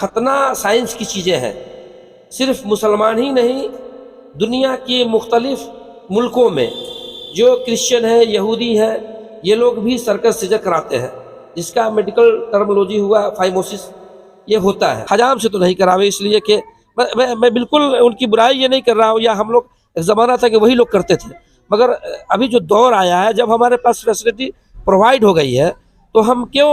ختنہ سائنس کی چیزیں ہیں، صرف مسلمان ہی نہیں، دنیا کی مختلف ملکوں میں جو کرسچن ہے، یہودی ہے، یہ لوگ بھی سرکس سیجر کراتے ہیں، جس کا میڈیکل ٹرمولوجی ہوا فائموسس، یہ ہوتا ہے۔ حجام سے تو نہیں کراوے، اس لیے کہ میں بالکل ان کی برائی یہ نہیں کر رہا ہوں، یا ہم لوگ ایک زمانہ تھا کہ وہی لوگ کرتے تھے، مگر ابھی جو دور آیا ہے، جب ہمارے پاس فیسلٹی پرووائڈ ہو گئی ہے تو ہم کیوں،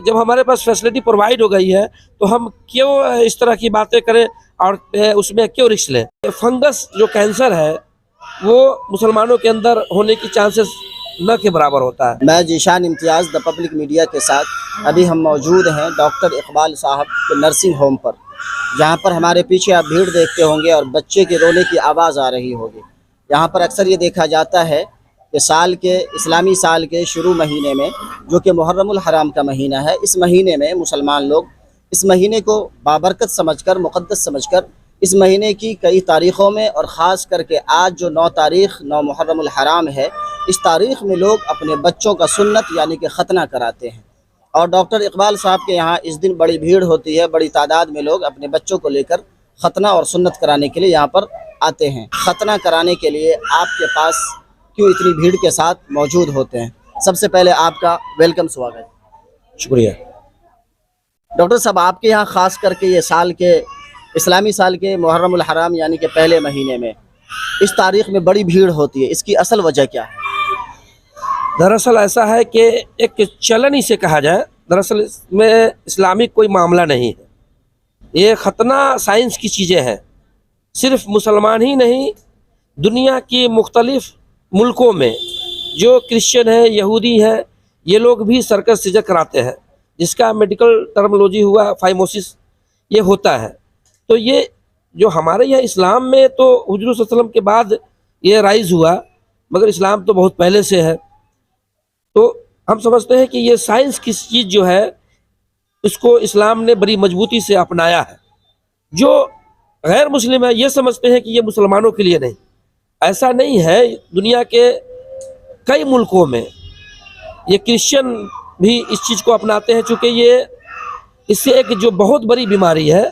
جب ہمارے پاس فیسلٹی پرووائڈ ہو گئی ہے تو ہم کیوں اس طرح کی باتیں کریں اور اس میں کیوں رسک لیں؟ فنگس جو کینسر ہے وہ مسلمانوں کے اندر ہونے کی چانسز نہ کے برابر ہوتا ہے۔ میں ذیشان امتیاز دا پبلک میڈیا کے ساتھ ابھی ہم موجود ہیں ڈاکٹر اقبال صاحب کے نرسنگ ہوم پر، جہاں پر ہمارے پیچھے آپ بھیڑ دیکھتے ہوں گے اور بچے کے رونے کی آواز آ رہی ہوگی۔ یہاں پر اکثر یہ دیکھا جاتا ہے کہ اسلامی سال کے شروع مہینے میں، جو کہ محرم الحرام کا مہینہ ہے، اس مہینے میں مسلمان لوگ اس مہینے کو بابرکت سمجھ کر، مقدس سمجھ کر، اس مہینے کی کئی تاریخوں میں اور خاص کر کے آج جو 9 تاریخ 9 محرم الحرام ہے، اس تاریخ میں لوگ اپنے بچوں کا سنت یعنی کہ ختنہ کراتے ہیں۔ اور ڈاکٹر اقبال صاحب کے یہاں اس دن بڑی بھیڑ ہوتی ہے، بڑی تعداد میں لوگ اپنے بچوں کو لے کر ختنہ اور سنت کرانے کے لیے یہاں پر آتے ہیں۔ ختنہ کرانے کے لیے آپ کے پاس کیوں اتنی بھیڑ کے ساتھ موجود ہوتے ہیں؟ سب سے پہلے آپ کا ویلکم، سواگت۔ شکریہ۔ ڈاکٹر صاحب، آپ کے یہاں خاص کر کے یہ اسلامی سال کے محرم الحرام یعنی کہ پہلے مہینے میں اس تاریخ میں بڑی بھیڑ ہوتی ہے، اس کی اصل وجہ کیا ہے؟ دراصل ایسا ہے کہ ایک چلن ہی سے کہا جائے، دراصل اس میں اسلامک کوئی معاملہ نہیں ہے، یہ ختنہ سائنس کی چیزیں ہیں، صرف مسلمان ہی نہیں، دنیا کی مختلف ملکوں میں جو کرسچن ہے، یہودی ہے، یہ لوگ بھی سرکس سیجر کراتے ہیں، جس کا میڈیکل ٹرمولوجی ہوا فائموسس، یہ ہوتا ہے۔ تو یہ جو ہمارے یہاں اسلام میں تو حضور صلی اللہ علیہ وسلم کے بعد یہ رائز ہوا، مگر اسلام تو بہت پہلے سے ہے، تو ہم سمجھتے ہیں کہ یہ سائنس کی چیز جو ہے اس کو اسلام نے بڑی مضبوطی سے اپنایا ہے۔ جو غیر مسلم ہے یہ سمجھتے ہیں کہ یہ مسلمانوں کے لیے نہیں، ایسا نہیں ہے، دنیا کے کئی ملکوں میں یہ کرسچن بھی اس چیز کو اپناتے ہیں، چونکہ یہ اس سے ایک جو بہت بڑی بیماری ہے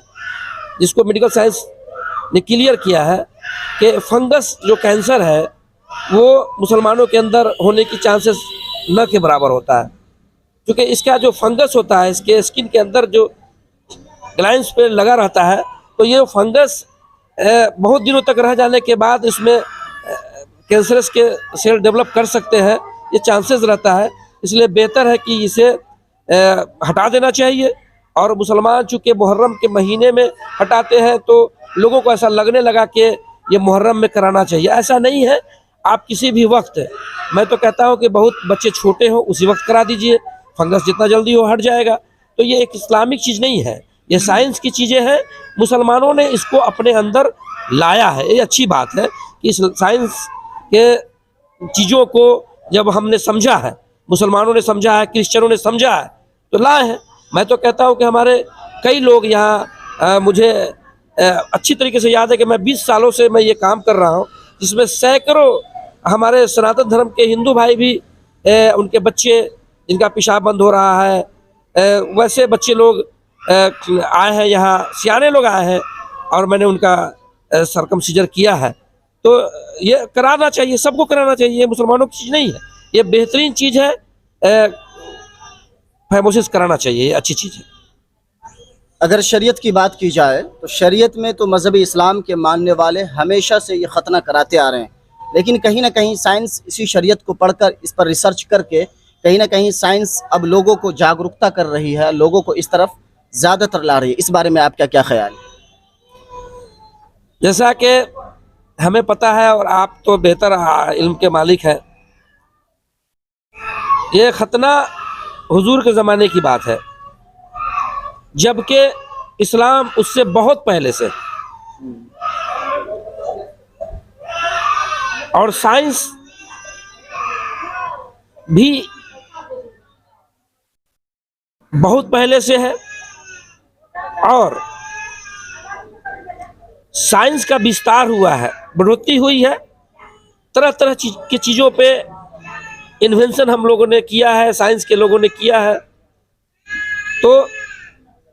جس کو میڈیکل سائنس نے کلیئر کیا ہے کہ فنگس جو کینسر ہے وہ مسلمانوں کے اندر ہونے کی چانسز نہ کے برابر ہوتا ہے، کیونکہ اس کا جو فنگس ہوتا ہے اس کے اسکن کے اندر جو گلائنس پہ لگا رہتا ہے، تو یہ فنگس بہت دنوں تک رہ جانے کے بعد اس میں کینسرس کے سیل ڈیولپ کر سکتے ہیں، یہ چانسز رہتا ہے، اس لیے بہتر ہے کہ اسے ہٹا دینا چاہیے۔ اور مسلمان چونکہ محرم کے مہینے میں ہٹاتے ہیں تو لوگوں کو ایسا لگنے لگا کہ یہ محرم میں کرانا چاہیے، ایسا نہیں ہے، آپ کسی بھی وقت، میں تو کہتا ہوں کہ بہت بچے چھوٹے ہوں اسی وقت کرا دیجئے، فنگس جتنا جلدی ہو ہٹ جائے گا۔ تو یہ ایک اسلامک چیز نہیں ہے، یہ سائنس کی چیزیں ہیں، مسلمانوں نے اس کو اپنے اندر لایا ہے، یہ اچھی بات ہے کہ سائنس کے چیزوں کو جب ہم نے سمجھا ہے، مسلمانوں نے سمجھا ہے، کرسچنوں نے سمجھا ہے تو لائے ہیں۔ میں تو کہتا ہوں کہ ہمارے کئی لوگ یہاں، مجھے اچھی طریقے سے یاد ہے کہ میں 20 سالوں سے میں یہ کام کر رہا ہوں، جس میں سینکڑوں ہمارے سناتن دھرم کے ہندو بھائی بھی، ان کے بچے جن کا پیشاب بند ہو رہا ہے، ویسے بچے لوگ آئے ہیں، یہاں سیانے لوگ آئے ہیں اور میں نے ان کا سرکمسیجر کیا ہے۔ تو یہ کرانا چاہیے، سب کو کرانا چاہیے، یہ مسلمانوں کی چیز نہیں ہے، یہ بہترین چیز ہے، فائموسس کرانا چاہیے، یہ اچھی چیز ہے۔ اگر شریعت کی بات کی جائے تو شریعت میں تو مذہب اسلام کے ماننے والے ہمیشہ سے یہ ختنہ کراتے آ رہے ہیں، لیکن کہیں نہ کہیں سائنس اسی شریعت کو پڑھ کر، اس پر ریسرچ کر کے، کہیں نہ کہیں سائنس اب لوگوں کو جاگرکتا کر رہی ہے، لوگوں کو اس طرف زیادہ تر لا رہی ہے۔ اس بارے میں آپ کا کیا خیال ہے؟ جیسا کہ ہمیں پتہ ہے اور آپ تو بہتر علم کے مالک ہیں، یہ ختنہ حضور کے زمانے کی بات ہے، جبکہ اسلام اس سے بہت پہلے سے، اور سائنس بھی بہت پہلے سے ہے، اور سائنس کا بستار ہوا ہے، بڑھوتری ہوئی ہے، طرح طرح کی چیزوں پہ انوینشن ہم لوگوں نے کیا ہے، سائنس کے لوگوں نے کیا ہے۔ تو